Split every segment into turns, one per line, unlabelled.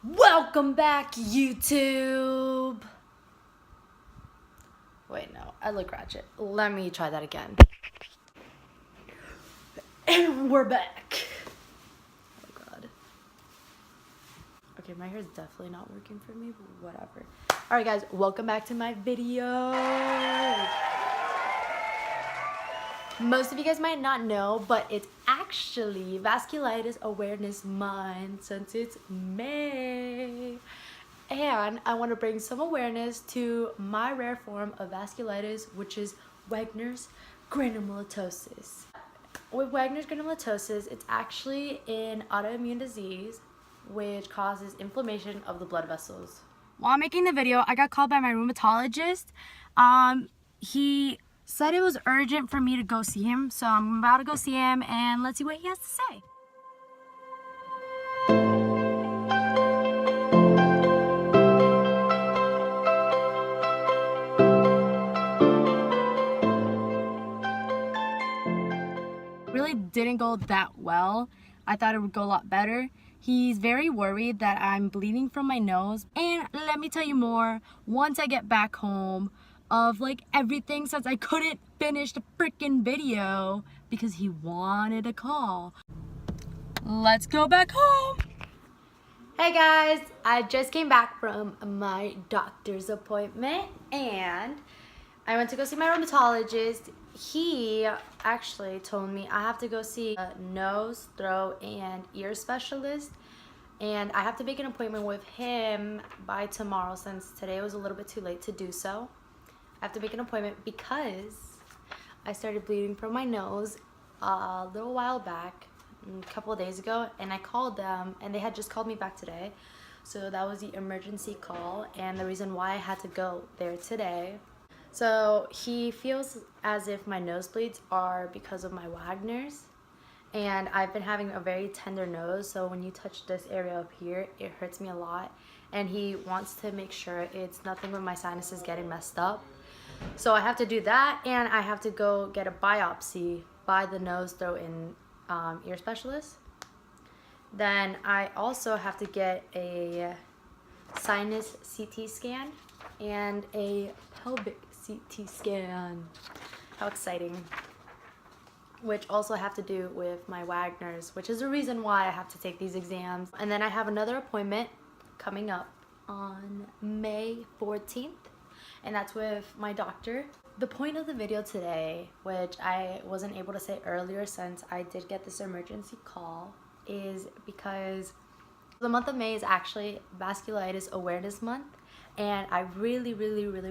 Welcome back, YouTube! Wait, no, I look ratchet. Let me try that again. And we're back. Oh god. Okay, my hair's definitely not working for me, but whatever. Alright guys, welcome back to my video. Most of you guys might not know, but it's actually Vasculitis Awareness Month since it's May. And I want to bring some awareness to my rare form of vasculitis, which is Wegeners Granulomatosis. With Wegener's Granulomatosis, it's actually an autoimmune disease which causes inflammation of the blood vessels. While making the video, I got called by my rheumatologist. He said it was urgent for me to go see him, so I'm about to go see him and let's see what he has to say. Really didn't go that well. I thought it would go a lot better. He's very worried that I'm bleeding from my nose, and let me tell you more once I get back home of like everything, since I couldn't finish the freaking video because he wanted a call. Let's go back home. Hey guys, I just came back from my doctor's appointment and I went to go see my rheumatologist. He actually told me I have to go see a nose, throat, and ear specialist, and I have to make an appointment with him by tomorrow since today was a little bit too late to do so. I have to make an appointment because I started bleeding from my nose a little while back, a couple of days ago, and I called them and they had just called me back today. So that was the emergency call and the reason why I had to go there today. So he feels as if my nosebleeds are because of my Wegeners, and I've been having a very tender nose, so when you touch this area up here, it hurts me a lot, and he wants to make sure it's nothing with my sinuses getting messed up. So I have to do that, and I have to go get a biopsy by the nose, throat, and ear specialist. Then I also have to get a sinus CT scan and a pelvic CT scan. How exciting. Which also have to do with my Wegeners, which is the reason why I have to take these exams. And then I have another appointment coming up on May 14th, and that's with my doctor. The point of the video today, which I wasn't able to say earlier since I did get this emergency call, is because the month of May is actually Vasculitis Awareness Month, and I really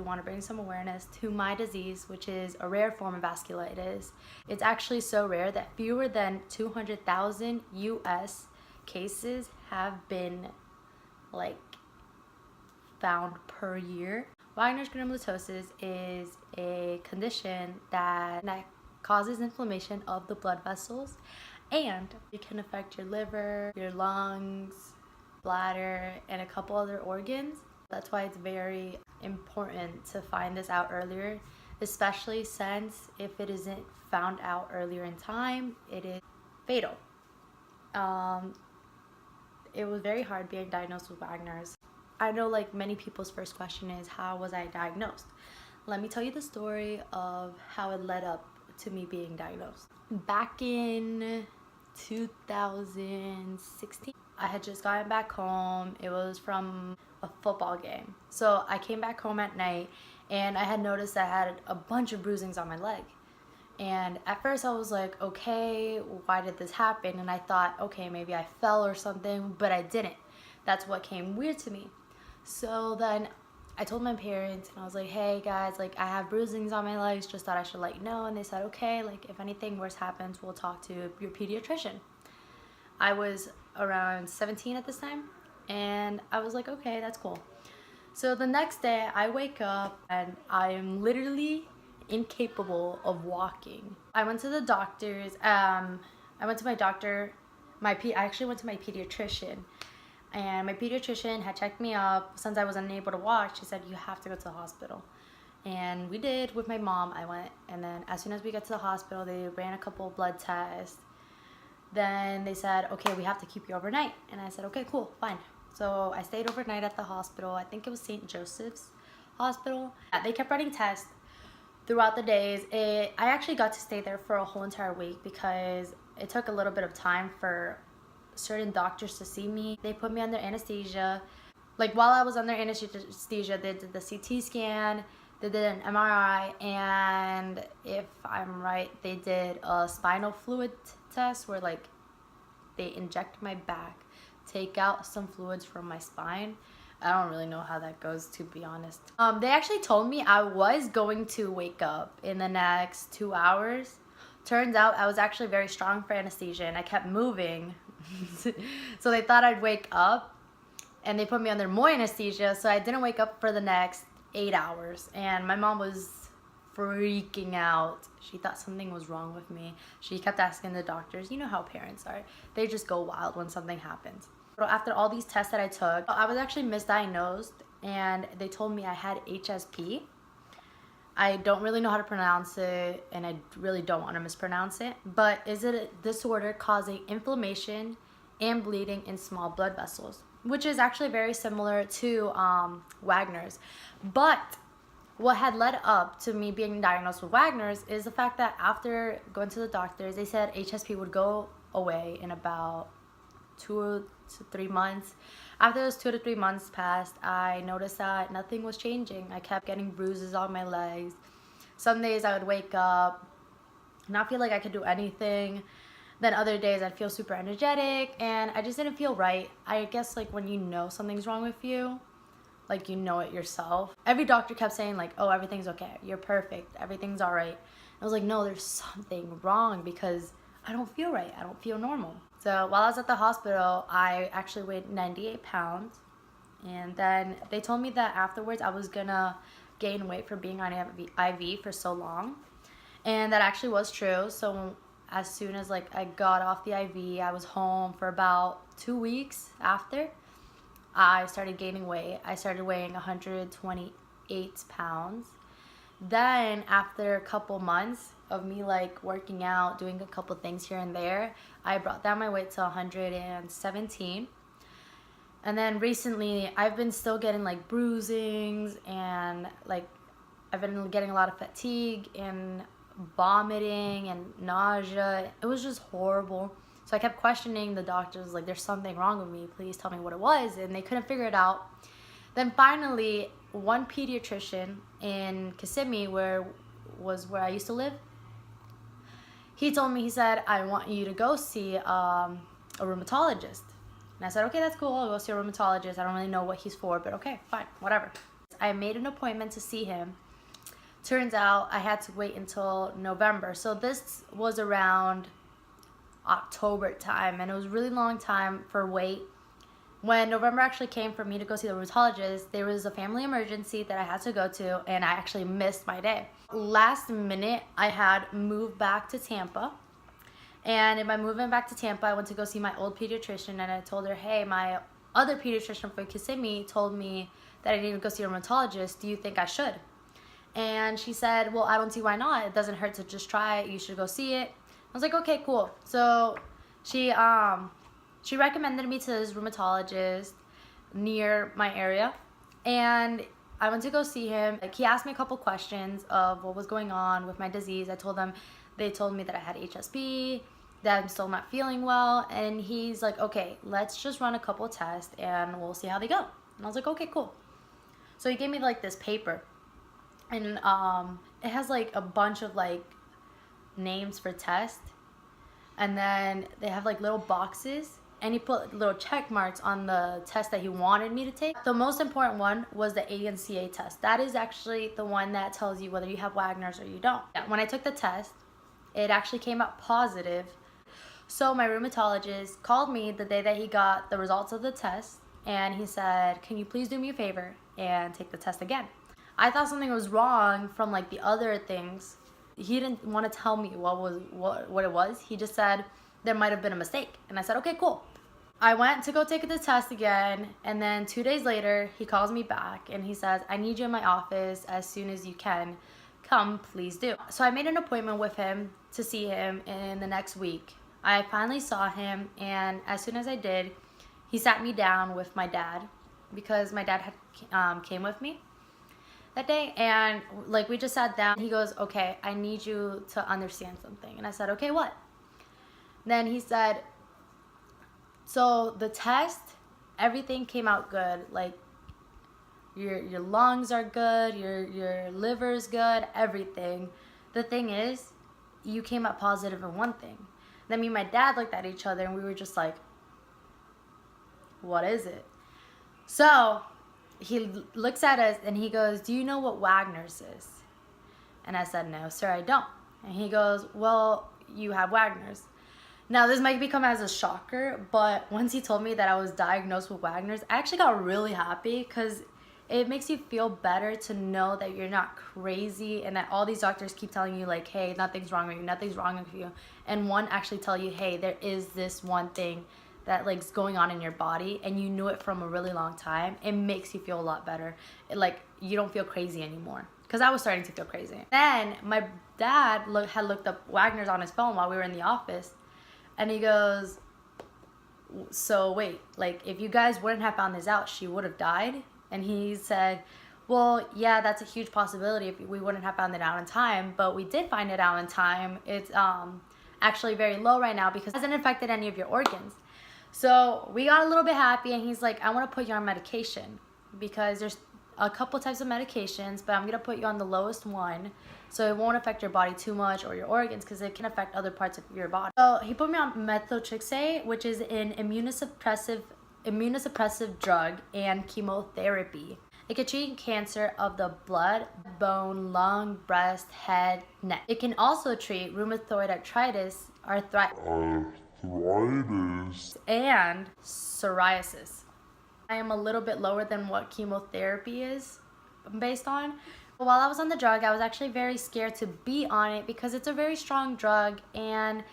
want to bring some awareness to my disease, which is a rare form of vasculitis. It's actually so rare that fewer than 200,000 US cases have been found per year. Wegeners Granulomatosis is a condition that causes inflammation of the blood vessels, and it can affect your liver, your lungs, bladder, and a couple other organs. That's why it's very important to find this out earlier, especially since if it isn't found out earlier in time, it is fatal. It was very hard being diagnosed with Wegener's. I know many people's first question is, how was I diagnosed? Let me tell you the story of how it led up to me being diagnosed. Back in 2016, I had just gotten back home. It was from a football game. So I came back home at night and I had noticed I had a bunch of bruisings on my leg. And at first I was like, okay, why did this happen? And I thought, okay, maybe I fell or something, but I didn't. That's what came weird to me. So then I told my parents and I was like, hey guys, I have bruisings on my legs, just thought I should let you know. And they said, okay, if anything worse happens, we'll talk to your pediatrician. I was around 17 at this time, and I was like, okay, that's cool. So the next day I wake up and I am literally incapable of walking. I went to the doctors. I went to my doctor. I actually went to my pediatrician, and my pediatrician had checked me up. Since I was unable to walk, she said, you have to go to the hospital. And we did. With my mom, I went, and then as soon as we got to the hospital, they ran a couple of blood tests. Then they said, okay, we have to keep you overnight. And I said, okay, cool, fine. So I stayed overnight at the hospital. I think it was St. Joseph's Hospital. They kept running tests throughout the days. I actually got to stay there for a whole entire week because it took a little bit of time for certain doctors to see me. They put me under anesthesia. Like while I was under anesthesia, they did the CT scan, they did an MRI, and if I'm right, they did a spinal fluid test where like they inject my back, take out some fluids from my spine. I don't really know how that goes, to be honest. They actually told me I was going to wake up in the next 2 hours. Turns out I was actually very strong for anesthesia and I kept moving. So they thought I'd wake up and they put me under more anesthesia, so I didn't wake up for the next 8 hours. And my mom was freaking out. She thought something was wrong with me. She kept asking the doctors. You know how parents are. They just go wild when something happens. But after all these tests that I took, I was actually misdiagnosed and they told me I had HSP. I don't really know how to pronounce it and I really don't want to mispronounce it, but is it a disorder causing inflammation and bleeding in small blood vessels, which is actually very similar to Wegener's. But what had led up to me being diagnosed with Wegener's is the fact that after going to the doctors, they said HSP would go away in about 2 to 3 months. After those 2 to 3 months passed, I noticed that nothing was changing. I kept getting bruises on my legs. Some days I would wake up, not feel like I could do anything. Then other days I'd feel super energetic and I just didn't feel right. I guess like when you know something's wrong with you, like you know it yourself. Every doctor kept saying like, oh, everything's okay, you're perfect, everything's all right. I was like, no, there's something wrong because I don't feel right, I don't feel normal. So while I was at the hospital, I actually weighed 98 pounds. And then they told me that afterwards I was gonna gain weight for being on IV for so long. And that actually was true. So as soon as like I got off the IV, I was home for about 2 weeks after. I started gaining weight. I started weighing 128 pounds. Then after a couple months of me like working out, doing a couple things here and there, I brought down my weight to 117. And then recently I've been still getting like bruisings and like I've been getting a lot of fatigue and vomiting and nausea. It was just horrible. So I kept questioning the doctors, like, there's something wrong with me, please tell me what it was, and they couldn't figure it out. Then finally, one pediatrician in Kissimmee, where I used to live, he told me, he said, I want you to go see a rheumatologist. And I said, okay, that's cool, I'll go see a rheumatologist. I don't really know what he's for, but okay, fine, whatever. I made an appointment to see him. Turns out I had to wait until November. So this was around October time, and it was a really long time for wait. When November actually came for me to go see the rheumatologist, there was a family emergency that I had to go to, and I actually missed my day. Last minute, I had moved back to Tampa, and in my moving back to Tampa, I went to go see my old pediatrician, and I told her, hey, my other pediatrician from Kissimmee told me that I need to go see a rheumatologist. Do you think I should? And she said, well, I don't see why not. It doesn't hurt to just try it. You should go see it. I was like, okay, cool. So she recommended me to this rheumatologist near my area, and I went to go see him. Like, he asked me a couple questions of what was going on with my disease. I told them, they told me that I had HSP, that I'm still not feeling well, and he's like, okay, let's just run a couple tests and we'll see how they go. And I was like, okay, cool. So he gave me like this paper, and it has like a bunch of like names for tests, and then they have like little boxes, and he put little check marks on the test that he wanted me to take. The most important one was the ANCA test. That is actually the one that tells you whether you have Wegener's or you don't. When I took the test, it actually came out positive. So my rheumatologist called me the day that he got the results of the test, and he said, can you please do me a favor and take the test again? I thought something was wrong from like the other things. He didn't want to tell me what it was. He just said there might have been a mistake. And I said, okay, cool. I went to go take the test again, and then 2 days later, he calls me back and he says, I need you in my office as soon as you can. Come, please do. So I made an appointment with him to see him in the next week. I finally saw him, and as soon as I did, he sat me down with my dad because my dad had came with me that day, and like we just sat down. He goes, okay, I need you to understand something. And I said, okay, what? Then he said, so the test, everything came out good. Like your lungs are good, your liver's good, everything. The thing is, you came out positive in one thing. Then me and my dad looked at each other and we were just like, what is it? So he looks at us and he goes, do you know what Wegeners is? And I said, no, sir, I don't. And he goes, well, you have Wegeners. Now, this might become as a shocker, but once he told me that I was diagnosed with Wegeners, I actually got really happy because it makes you feel better to know that you're not crazy and that all these doctors keep telling you like, hey, nothing's wrong with you, nothing's wrong with you. And one actually tell you, hey, there is this one thing that like's going on in your body and you knew it from a really long time. It makes you feel a lot better. Like you don't feel crazy anymore, because I was starting to feel crazy. Then my dad had looked up Wegeners on his phone while we were in the office, and he goes, so wait, like if you guys wouldn't have found this out, she would have died? And he said, well, yeah, that's a huge possibility if we wouldn't have found it out in time, but we did find it out in time. It's actually very low right now because it hasn't affected any of your organs. So we got a little bit happy, and he's like, I want to put you on medication because there's a couple types of medications, but I'm going to put you on the lowest one so it won't affect your body too much or your organs, because it can affect other parts of your body. So he put me on methotrexate, which is an immunosuppressive drug and chemotherapy. It can treat cancer of the blood, bone, lung, breast, head, neck. It can also treat rheumatoid arthritis, and psoriasis. I am a little bit lower than what chemotherapy is based on. While I was on the drug, I was actually very scared to be on it because it's a very strong drug, and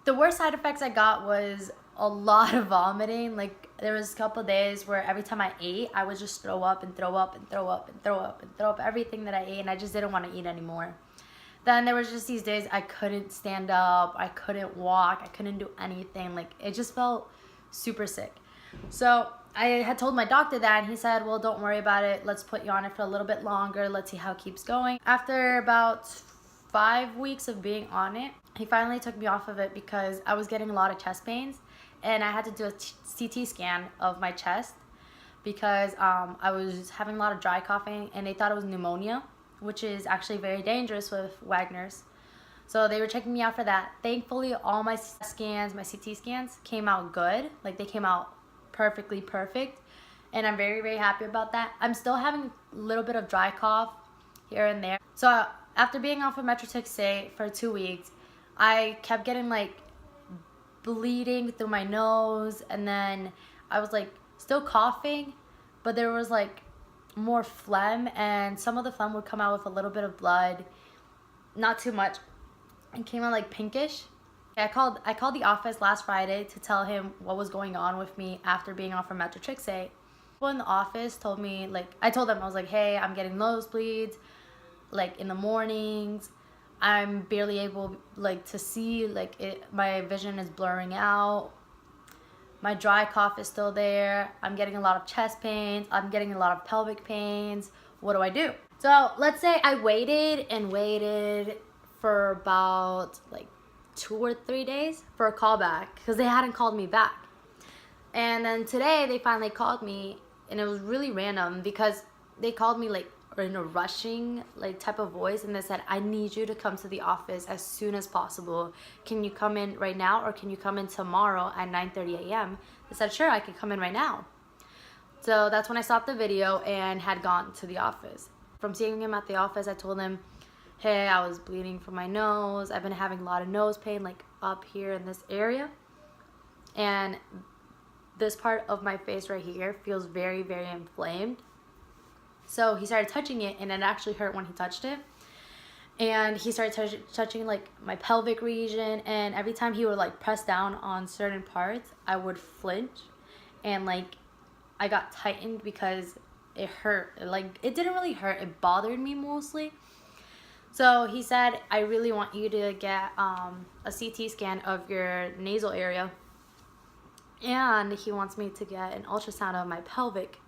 the worst side effects I got was a lot of vomiting. Like there was a couple days where every time I ate, I would just throw up and throw up and throw up and throw up and throw up everything that I ate, and I just didn't want to eat anymore. Then there was just these days I couldn't stand up, I couldn't walk, I couldn't do anything. Like it just felt super sick. So I had told my doctor that, and he said, well, don't worry about it. Let's put you on it for a little bit longer. Let's see how it keeps going. After about 5 weeks of being on it, he finally took me off of it because I was getting a lot of chest pains, and I had to do a CT scan of my chest because I was having a lot of dry coughing, and they thought it was pneumonia, which is actually very dangerous with Wegeners. So they were checking me out for that. Thankfully, all my scans, my CT scans came out good. Like they came out perfectly perfect, and I'm very, very happy about that. I'm still having a little bit of dry cough here and there. So after being off of methotrexate for 2 weeks, I kept getting like bleeding through my nose, and then I was like still coughing, but there was like more phlegm, and some of the phlegm would come out with a little bit of blood, not too much. It came out like pinkish. I called the office last Friday to tell him what was going on with me after being off from methotrexate. People in the office told me, like, I told them, I was like, hey, I'm getting nosebleeds, like in the mornings. I'm barely able like to see, like my vision is blurring out. My dry cough is still there. I'm getting a lot of chest pains. I'm getting a lot of pelvic pains. What do I do? So let's say I waited and waited for about like 2 or 3 days for a call back because they hadn't called me back. And then today they finally called me, and it was really random because they called me like in a rushing like type of voice, and they said, I need you to come to the office as soon as possible. Can you come in right now, or can you come in tomorrow at 9:30 a.m.? I said, sure, I can come in right now. So that's when I stopped the video and had gone to the office. From seeing him at the office, I told him, hey, I was bleeding from my nose. I've been having a lot of nose pain, like up here in this area. And this part of my face right here feels very, very inflamed. So he started touching it, and it actually hurt when he touched it. And he started touching like my pelvic region, and every time he would like press down on certain parts, I would flinch, and like I got tightened because it hurt. Like it didn't really hurt, it bothered me mostly. So he said, I really want you to get a CT scan of your nasal area. and he wants me to get an ultrasound of my pelvic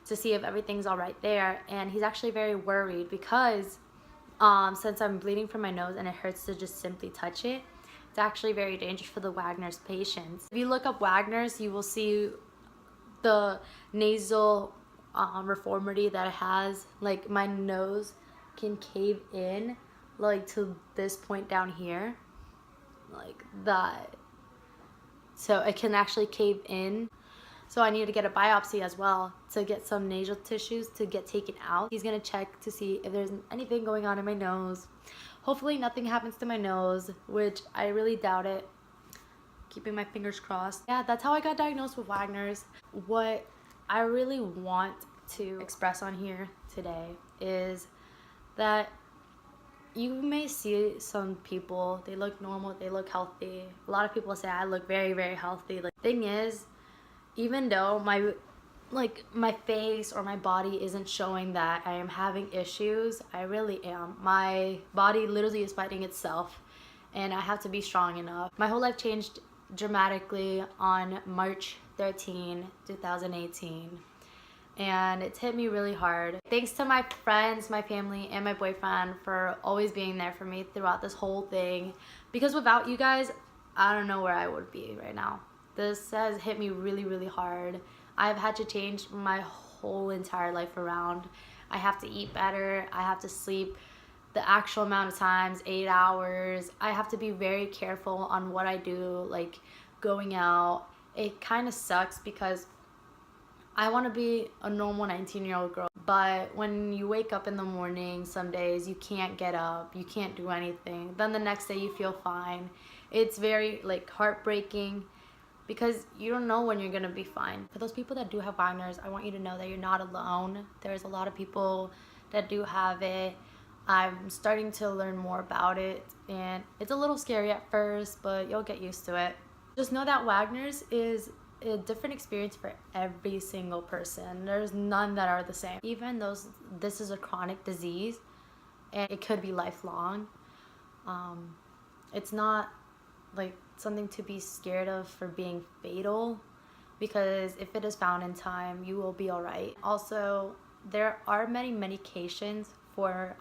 to see if everything's all right there. And he's actually very worried because since I'm bleeding from my nose and it hurts to just simply touch it, it's actually very dangerous for the Wegener's patients. If you look up Wegener's, you will see the nasal reformity that it has. Like my nose can cave in like to this point down here, like that. So it can actually cave in. So I need to get a biopsy as well to get some nasal tissues to get taken out. He's gonna check to see if there's anything going on in my nose. Hopefully nothing happens to my nose, which I really doubt it. Keeping my fingers crossed. Yeah, that's how I got diagnosed with Wegener's. What I really want to express on here today is that you may see some people, they look normal, they look healthy. A lot of people say I look very, very healthy. Like, thing is, even though my face or my body isn't showing that I am having issues, I really am. My body literally is fighting itself, and I have to be strong enough. My whole life changed dramatically on March 13, 2018. And it's hit me really hard. Thanks to my friends, my family, and my boyfriend for always being there for me throughout this whole thing. Because without you guys, I don't know where I would be right now. This has hit me really, really hard. I've had to change my whole entire life around. I have to eat better. I have to sleep the actual amount of times, 8 hours. I have to be very careful on what I do, like going out. It kind of sucks because I want to be a normal 19-year-old girl, but when you wake up in the morning, some days you can't get up, you can't do anything. Then the next day you feel fine. It's very like heartbreaking because you don't know when you're going to be fine. For those people that do have Wegener's, I want you to know that you're not alone. There's a lot of people that do have it. I'm starting to learn more about it, and it's a little scary at first, but you'll get used to it. Just know that Wegener's is a different experience for every single person. There's none that are the same. Even though this is a chronic disease and it could be lifelong, it's not like something to be scared of for being fatal, because if it is found in time, you will be all right. Also, there are many medications for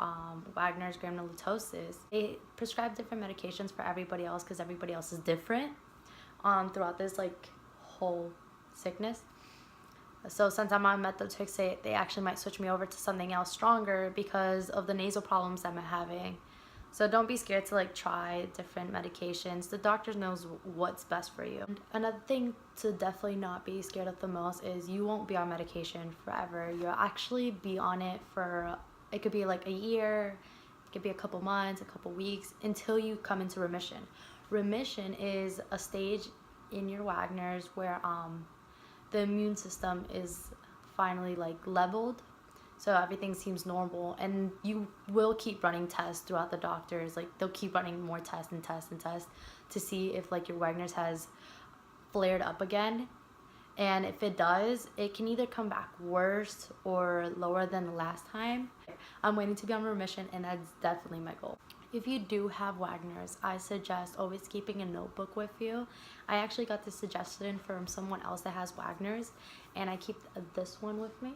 Wegeners Granulomatosis. They prescribe different medications for everybody else because everybody else is different throughout this like whole sickness. So since I'm on methotrexate, they actually might switch me over to something else stronger because of the nasal problems that I'm having. So don't be scared to like try different medications. The doctor knows what's best for you. And another thing to definitely not be scared of the most is you won't be on medication forever. You'll actually be on it for, it could be like a year, it could be a couple months, a couple weeks, until you come into remission. Remission is a stage in your Wegener's where the immune system is finally like leveled, so everything seems normal, and you will keep running tests throughout the doctors. Like they'll keep running more tests and tests and tests to see if like your Wegener's has flared up again, and if it does, it can either come back worse or lower than the last time. I'm waiting to be on remission, and that's definitely my goal. If you do have Wegener's, I suggest always keeping a notebook with you. I actually got this suggestion from someone else that has Wegener's, and I keep this one with me.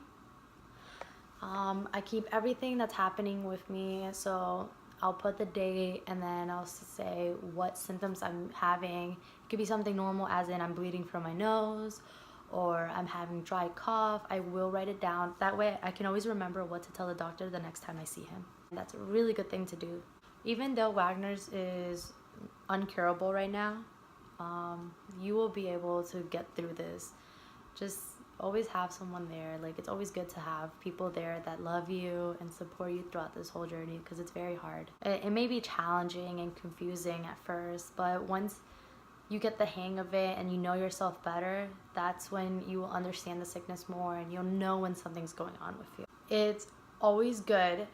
I keep everything that's happening with me, so I'll put the date and then I'll say what symptoms I'm having. It could be something normal, as in I'm bleeding from my nose, or I'm having dry cough. I will write it down. That way I can always remember what to tell the doctor the next time I see him. And that's a really good thing to do. Even though Wegener's is uncurable right now, you will be able to get through this. Just always have someone there. Like, it's always good to have people there that love you and support you throughout this whole journey, because it's very hard. It may be challenging and confusing at first, but once you get the hang of it and you know yourself better, that's when you will understand the sickness more, and you'll know when something's going on with you. It's always good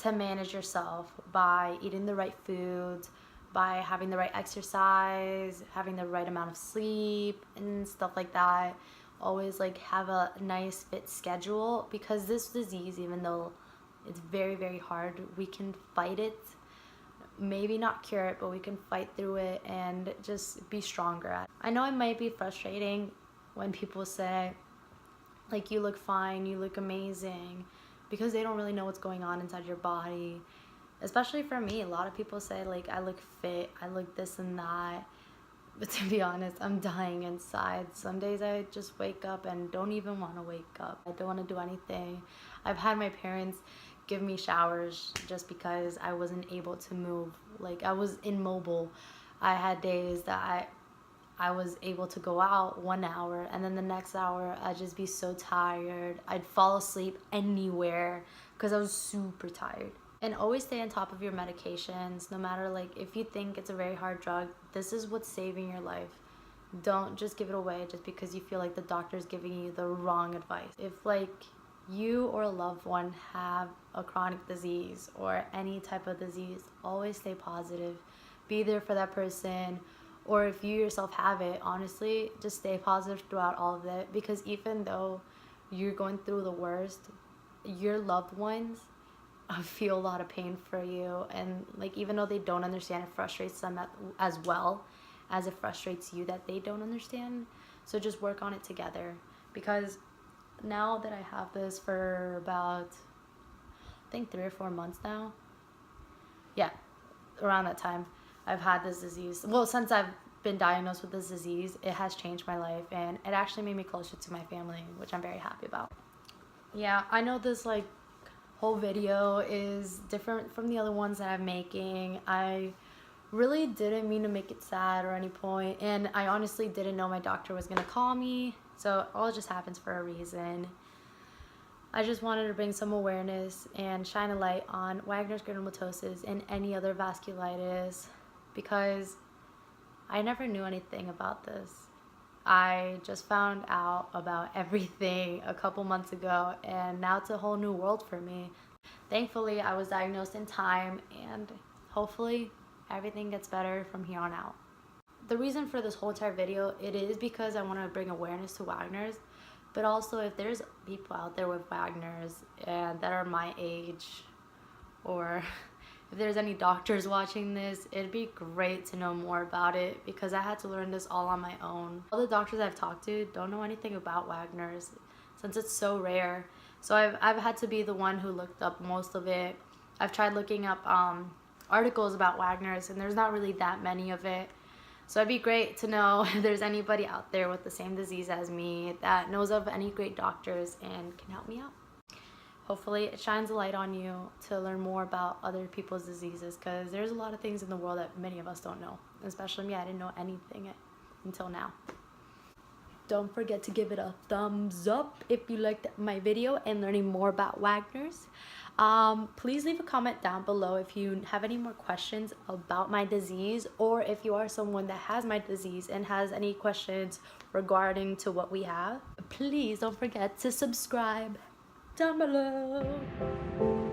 to manage yourself by eating the right foods, by having the right exercise, having the right amount of sleep and stuff like that. Always like have a nice fit schedule, because this disease, even though it's very, very hard, we can fight it maybe not cure it, but we can fight through it and just be stronger at it. I know it might be frustrating when people say, like, you look fine, you look amazing, because they don't really know what's going on inside your body. Especially for me, a lot of people say, like, I look fit, I look this and that. But to be honest, I'm dying inside. Some days I just wake up and don't even want to wake up. I don't want to do anything. I've had my parents give me showers just because I wasn't able to move. Like, I was immobile. I had days that I was able to go out 1 hour, and then the next hour I'd just be so tired. I'd fall asleep anywhere because I was super tired. And always stay on top of your medications, no matter, like, if you think it's a very hard drug, this is what's saving your life. Don't just give it away just because you feel like the doctor's giving you the wrong advice. If, like, you or a loved one have a chronic disease or any type of disease, always stay positive. Be there for that person. Or if you yourself have it, honestly, just stay positive throughout all of it, because even though you're going through the worst, your loved ones feel a lot of pain for you, and, like, even though they don't understand, it frustrates them as well as it frustrates you that they don't understand. So just work on it together, because now that I have this for about, I think, 3 or 4 months now, yeah, around that time, I've had this disease. Well, since I've been diagnosed with this disease, it has changed my life, and it actually made me closer to my family, which I'm very happy about. Yeah, I know this, like, whole video is different from the other ones that I'm making. I really didn't mean to make it sad or any point, and I honestly didn't know my doctor was gonna call me, so all just happens for a reason. I just wanted to bring some awareness and shine a light on Wegeners Granulomatosis and any other vasculitis, because I never knew anything about this. I just found out about everything a couple months ago, and now it's a whole new world for me. Thankfully, I was diagnosed in time, and hopefully everything gets better from here on out. The reason for this whole entire video, it is because I want to bring awareness to Wegeners, but also if there's people out there with Wegeners and that are my age, or if there's any doctors watching this, it'd be great to know more about it, because I had to learn this all on my own. All the doctors I've talked to don't know anything about Wegeners, since it's so rare. So I've had to be the one who looked up most of it. I've tried looking up articles about Wegeners, and there's not really that many of it. So it'd be great to know if there's anybody out there with the same disease as me that knows of any great doctors and can help me out. Hopefully it shines a light on you to learn more about other people's diseases, because there's a lot of things in the world that many of us don't know. Especially me, I didn't know anything until now. Don't forget to give it a thumbs up if you liked my video and learning more about Wegeners. Please leave a comment down below if you have any more questions about my disease, or if you are someone that has my disease and has any questions regarding to what we have. Please don't forget to subscribe down below.